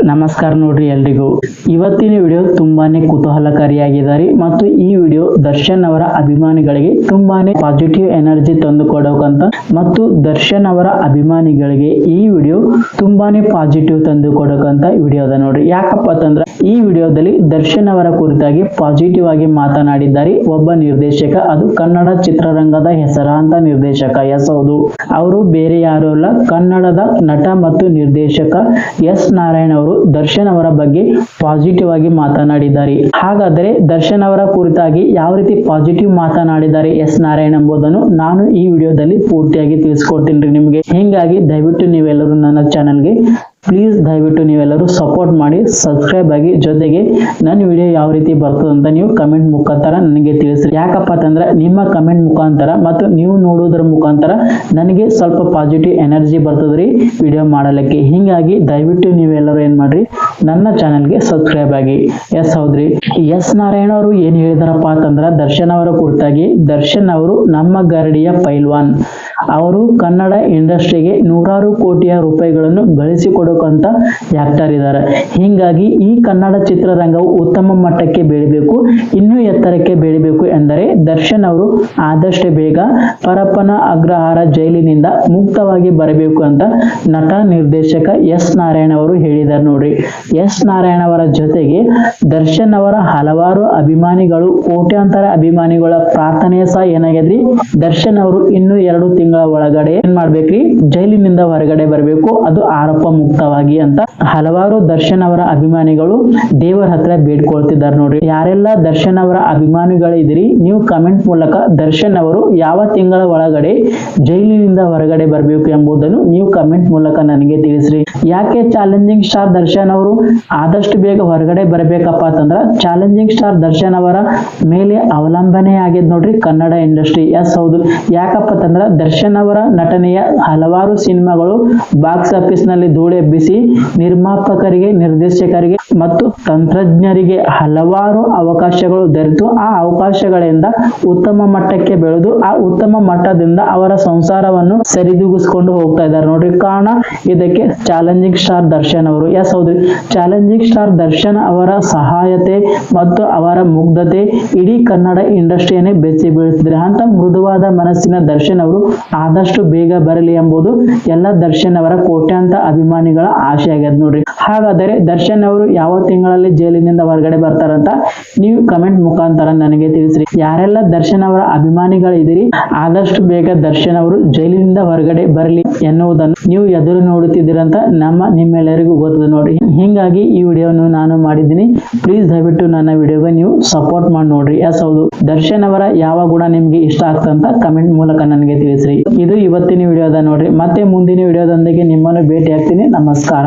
ನಮಸ್ಕಾರ ನೋಡ್ರಿ ಎಲ್ರಿಗೂ ಇವತ್ತಿನ ವಿಡಿಯೋ ತುಂಬಾನೇ ಕುತೂಹಲಕಾರಿಯಾಗಿದೆ ಮತ್ತು ಈ ವಿಡಿಯೋ ದರ್ಶನ್ ಅವರ ಅಭಿಮಾನಿಗಳಿಗೆ ತುಂಬಾನೇ ಪಾಸಿಟಿವ್ ಎನರ್ಜಿ ತಂದು ಕೊಡೋಕಂತ ಮತ್ತು ದರ್ಶನ್ ಅವರ ಅಭಿಮಾನಿಗಳಿಗೆ ಈ ವಿಡಿಯೋ ತುಂಬಾನೇ ಪಾಸಿಟಿವ್ ತಂದು ಕೊಡೋಕಂತ ವಿಡಿಯೋ ಅದ ನೋಡ್ರಿ ಯಾಕಪ್ಪ ಅಂತಂದ್ರೆ ಈ ವಿಡಿಯೋದಲ್ಲಿ ದರ್ಶನ್ ಅವರ ಕುರಿತಾಗಿ ಪಾಸಿಟಿವ್ ಆಗಿ ಮಾತನಾಡಿದ್ದಾರೆ ಒಬ್ಬ ನಿರ್ದೇಶಕ ಅದು ಕನ್ನಡ ಚಿತ್ರರಂಗದ ಹೆಸರಾಂತ ನಿರ್ದೇಶಕ ಎಸ್ ಹೌದು ಅವರು ಬೇರೆ ಯಾರು ಅಲ್ಲ ಕನ್ನಡದ ನಟ ಮತ್ತು ನಿರ್ದೇಶಕ ಎಸ್ ನಾರಾಯಣ್ ಅವರು ದರ್ಶನ್ ಅವರ ಬಗ್ಗೆ ಪಾಸಿಟಿವ್ ಆಗಿ ಮಾತನಾಡಿದ್ದಾರೆ ಹಾಗಾದರೆ ದರ್ಶನ್ ಅವರ ಕುರಿತಾಗಿ ಯಾವ ರೀತಿ ಪಾಸಿಟಿವ್ ಮಾತನಾಡಿದ್ದಾರೆ ಎಸ್ ನಾರಾಯಣ್ ಎಂಬುದನ್ನು ನಾನು ಈ ವಿಡಿಯೋದಲ್ಲಿ ಪೂರ್ತಿಯಾಗಿ ತಿಳಿಸ್ಕೊಡ್ತೀನಿ ನಿಮಗೆ ಹೀಗಾಗಿ ದಯವಿಟ್ಟು ನೀವೆಲ್ಲರೂ ನನ್ನ ಚಾನೆಲ್ಗೆ ಪ್ಲೀಸ್ ದಯವಿಟ್ಟು ನೀವೆಲ್ಲರೂ ಸಪೋರ್ಟ್ ಮಾಡಿ ಸಬ್ಸ್ಕ್ರೈಬ್ ಆಗಿ ಜೊತೆಗೆ ನನ್ನ ವಿಡಿಯೋ ಯಾವ ರೀತಿ ಬರ್ತದೆ ಅಂತ ನೀವು ಕಮೆಂಟ್ ಮುಖಾಂತರ ನನಗೆ ತಿಳಿಸ್ರಿ ಯಾಕಪ್ಪ ಅಂತಂದ್ರೆ ನಿಮ್ಮ ಕಮೆಂಟ್ ಮುಖಾಂತರ ಮತ್ತು ನೀವು ನೋಡೋದ್ರ ಮುಖಾಂತರ ನನಗೆ ಸ್ವಲ್ಪ ಪಾಸಿಟಿವ್ ಎನರ್ಜಿ ಬರ್ತದ್ರಿ ವಿಡಿಯೋ ಮಾಡಲಿಕ್ಕೆ ಹೀಗಾಗಿ ದಯವಿಟ್ಟು ನೀವೆಲ್ಲರೂ ಏನ್ ಮಾಡ್ರಿ ನನ್ನ ಚಾನೆಲ್ಗೆ ಸಬ್ಸ್ಕ್ರೈಬ್ ಆಗಿ ಎಸ್ ಹೌದ್ರಿ ಎಸ್ ನಾರಾಯಣ್ ಅವರು ಏನ್ ಹೇಳಿದಾರಪ್ಪ ಅಂತಂದ್ರೆ ದರ್ಶನ್ ಅವರ ಕುರಿತಾಗಿ ದರ್ಶನ್ ಅವರು ನಮ್ಮ ಗರಡಿಯ ಪೈಲ್ವಾನ್ ಅವರು ಕನ್ನಡ ಇಂಡಸ್ಟ್ರಿಗೆ ನೂರಾರು ಕೋಟಿಯ ರೂಪಾಯಿಗಳನ್ನು ಗಳಿಸಿಕೊಡೋಕಂತ ಆಕ್ಟರ್ ಇದ್ದಾರೆ ಹೀಗಾಗಿ ಈ ಕನ್ನಡ ಚಿತ್ರರಂಗವು ಉತ್ತಮ ಮಟ್ಟಕ್ಕೆ ಬೆಳಿಬೇಕು ಇನ್ನೂ ಎತ್ತರಕ್ಕೆ ಬೆಳಿಬೇಕು ಎಂದರೆ ದರ್ಶನ್ ಅವರು ಆದಷ್ಟು ಬೇಗ ಪರಪ್ಪನ ಅಗ್ರಹಾರ ಜೈಲಿನಿಂದ ಮುಕ್ತವಾಗಿ ಬರಬೇಕು ಅಂತ ನಟ ನಿರ್ದೇಶಕ ಎಸ್ ನಾರಾಯಣ್ ಅವರು ಹೇಳಿದ್ದಾರೆ ನೋಡ್ರಿ ಎಸ್ ನಾರಾಯಣ್ ಅವರ ಜೊತೆಗೆ ದರ್ಶನ್ ಅವರ ಹಲವಾರು ಅಭಿಮಾನಿಗಳು ಕೋಟ್ಯಾಂತರ ಅಭಿಮಾನಿಗಳ ಪ್ರಾರ್ಥನೆ ಸಹ ಏನಾಗಿದ್ರಿ ದರ್ಶನ್ ಅವರು ಇನ್ನು 2 ತಿಂಗಳ ಒಳಗಡೆ ಏನ್ ಮಾಡ್ಬೇಕ್ರಿ ಜೈಲಿನಿಂದ ಹೊರಗಡೆ ಬರಬೇಕು ಅದು ಆರೋಪ ಮುಕ್ತವಾಗಿ ಅಂತ ಹಲವಾರು ದರ್ಶನ್ ಅವರ ಅಭಿಮಾನಿಗಳು ದೇವರ ಹತ್ರ ಬೇಡ್ಕೊಳ್ತಿದ್ದಾರೆ ನೋಡ್ರಿ ಯಾರೆಲ್ಲ ದರ್ಶನ್ ಅವರ ಅಭಿಮಾನಿಗಳಿದ್ರಿ ನೀವು ಕಮೆಂಟ್ ಮೂಲಕ ದರ್ಶನ್ ಅವರು ಯಾವ ತಿಂಗಳ ಒಳಗಡೆ ಜೈಲಿನಿಂದ ಹೊರಗಡೆ ಬರಬೇಕು ಎಂಬುದನ್ನು ನೀವು ಕಮೆಂಟ್ ಮೂಲಕ ನನಗೆ ತಿಳಿಸ್ರಿ ಯಾಕೆ ಚಾಲೆಂಜಿಂಗ್ ಸ್ಟಾರ್ ದರ್ಶನ್ ಅವರು ಆದಷ್ಟು ಬೇಗ ಹೊರಗಡೆ ಬರಬೇಕಪ್ಪ ಅಂತಂದ್ರ ಚಾಲೆಂಜಿಂಗ್ ಸ್ಟಾರ್ ದರ್ಶನ್ ಅವರ ಮೇಲೆ ಅವಲಂಬನೆ ಆಗಿದ್ ನೋಡ್ರಿ ಕನ್ನಡ ಇಂಡಸ್ಟ್ರಿ ಎಸ್ ಹೌದು ಯಾಕಪ್ಪ ಅಂತಂದ್ರ ದರ್ಶನ್ ಅವರ ನಟನೆಯ ಹಲವಾರು ಸಿನಿಮಾಗಳು ಬಾಕ್ಸ್ ಆಫೀಸ್ ನಲ್ಲಿ ಧೂಳೆಬ್ಬಿಸಿ ನಿರ್ಮಾಪಕರಿಗೆ ನಿರ್ದೇಶಕರಿಗೆ ಮತ್ತು ತಂತ್ರಜ್ಞರಿಗೆ ಹಲವಾರು ಅವಕಾಶಗಳು ದೊರೆತು ಆ ಅವಕಾಶಗಳಿಂದ ಉತ್ತಮ ಮಟ್ಟಕ್ಕೆ ಬೆಳೆದು ಆ ಉತ್ತಮ ಮಟ್ಟದಿಂದ ಅವರ ಸಂಸಾರವನ್ನು ಸರಿದೂಗಿಸಿಕೊಂಡು ಹೋಗ್ತಾ ಇದ್ದಾರೆ ನೋಡ್ರಿ ಕಾರಣ ಇದಕ್ಕೆ ಚಾಲೆಂಜಿಂಗ್ ಸ್ಟಾರ್ ದರ್ಶನ್ ಅವರು ಎಸ್ ಹೌದು ಚಾಲೆಂಜಿಂಗ್ ಸ್ಟಾರ್ ದರ್ಶನ್ ಅವರ ಸಹಾಯತೆ ಮತ್ತು ಅವರ ಮುಗ್ಧತೆ ಇಡೀ ಕನ್ನಡ ಇಂಡಸ್ಟ್ರಿಯನ್ನೇ ಬೆಚ್ಚಿ ಬೀಳ್ತಿದ್ರೆ ಅಂತ ಮೃದುವಾದ ಮನಸ್ಸಿನ ದರ್ಶನ್ ಅವರು ಆದಷ್ಟು ಬೇಗ ಬರಲಿ ಎಂಬುದು ಎಲ್ಲ ದರ್ಶನ್ ಅವರ ಕೋಟ್ಯಾಂತರ ಅಭಿಮಾನಿಗಳ ಆಶೆ ಆಗ್ಯದ ನೋಡ್ರಿ ಹಾಗಾದರೆ ದರ್ಶನ್ ಅವರು ಯಾವ ತಿಂಗಳಲ್ಲಿ ಜೈಲಿನಿಂದ ಹೊರಗಡೆ ಬರ್ತಾರಂತ ನೀವು ಕಮೆಂಟ್ ಮುಖಾಂತರ ನನಗೆ ತಿಳಿಸ್ರಿ ಯಾರೆಲ್ಲ ದರ್ಶನ್ ಅವರ ಅಭಿಮಾನಿಗಳಿದ್ದೀರಿ ಆದಷ್ಟು ಬೇಗ ದರ್ಶನ್ ಅವರು ಜೈಲಿನಿಂದ ಹೊರಗಡೆ ಬರಲಿ ಎನ್ನುವುದನ್ನು ನೀವು ಎದುರು ನೋಡುತ್ತಿದ್ದೀರಂತ ನಿಮ್ಮೆಲ್ಲರಿಗೂ ಗೊತ್ತದ ನೋಡಿ ಹೀಗಾಗಿ ಈ ವಿಡಿಯೋವನ್ನು ನಾನು ಮಾಡಿದ್ದೀನಿ ಪ್ಲೀಸ್ ದಯವಿಟ್ಟು ನನ್ನ ವಿಡಿಯೋಗೆ ನೀವು ಸಪೋರ್ಟ್ ಮಾಡಿ ನೋಡ್ರಿ ಎಸ್ ಹೌದು ದರ್ಶನ್ ಅವರ ಯಾವ ಗುಣ ನಿಮ್ಗೆ ಇಷ್ಟ ಆಗ್ತಂತ ಕಮೆಂಟ್ ಮೂಲಕ ನನಗೆ ತಿಳಿಸ್ರಿ ಇದು ಇವತ್ತಿನ ವಿಡಿಯೋದ ನೋಡ್ರಿ ಮತ್ತೆ ಮುಂದಿನ ವಿಡಿಯೋದೊಂದಿಗೆ ನಿಮ್ಮನ್ನು ಭೇಟಿ ಆಗ್ತೀನಿ ನಮಸ್ಕಾರ.